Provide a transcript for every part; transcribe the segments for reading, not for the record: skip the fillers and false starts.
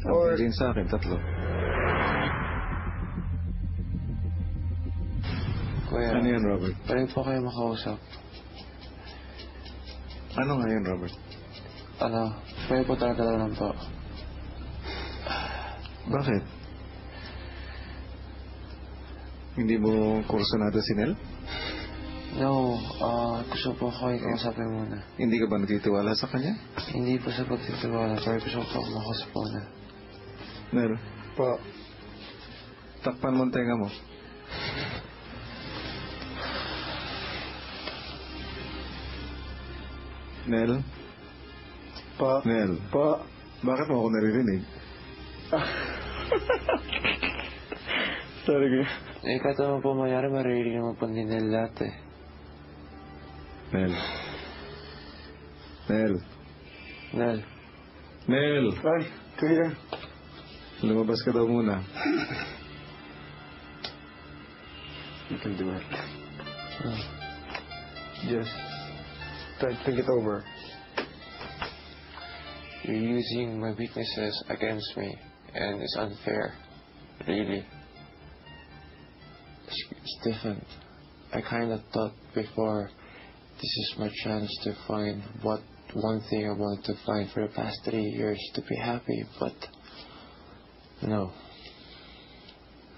Or... Din sa akin, 3. Kuya, Ano yan, Robert? pwede po kayo makausap. Ano nga yan, Robert? Pwede po talaga lang po. Bakit? Hindi mo kurso natin si Nel? No, gusto po kayo kausapin muna. Hindi ka ba nagtitiwala sa kanya? Hindi po sa pagtitiwala, pero gusto po makausap muna. Nel, Po. takpan mo ang tenga mo. Nel? Po. Nel? Po. Bakit mo ako naririnig? Sorry, kuya. Kahit naman po mayari, maririnig naman po din nila lahat eh. Nel? Nel? Nel, Nel! Ay, kuya. Lumabas ka daw muna. You can do it. Just try to think it over. you're using my weaknesses against me, and it's unfair. Really. Stephen, I kind of thought before this is my chance to find what one thing I wanted to find for the past 3 years, to be happy, but no.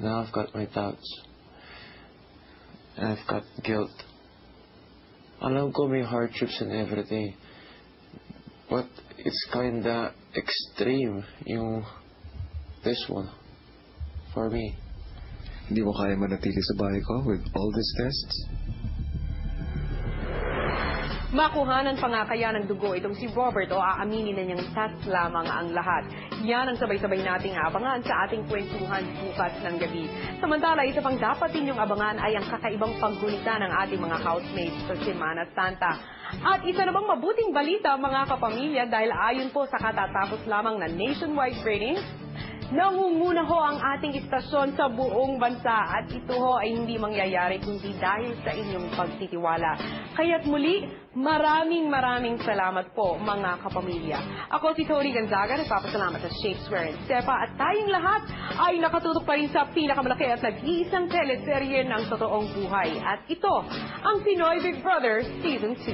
Now I've got my doubts. And I've got guilt. Alam ko may hardships and everything, but it's kinda extreme this one for me. Hindi mo kaya manatili sa bahay ko with all these tests? Makuhanan pa nga kaya ng dugo itong si Robert o aaminin na niyang test lamang ang lahat. Yan ang sabay-sabay nating abangan sa ating kwentuhan bukas ng gabi. Samantala, isa pang dapat ninyong abangan ay ang kakaibang paggunita ng ating mga housemates sa Semana Santa. At isa namang mabuting balita mga kapamilya dahil ayon po sa katatapos lamang na nationwide ratings, nangunguna ho ang ating istasyon sa buong bansa at ito ho ay hindi mangyayari kundi dahil sa inyong pagtitiwala. Kaya't muli, maraming salamat po mga kapamilya. Ako si Tony Gonzaga, nagpapasalamat sa Shakespeare and Stepa at tayong lahat ay nakatutok pa rin sa pinakamalaki at nag-iisang teleserye ng totoong buhay. At ito, ang Pinoy Big Brother Season 2.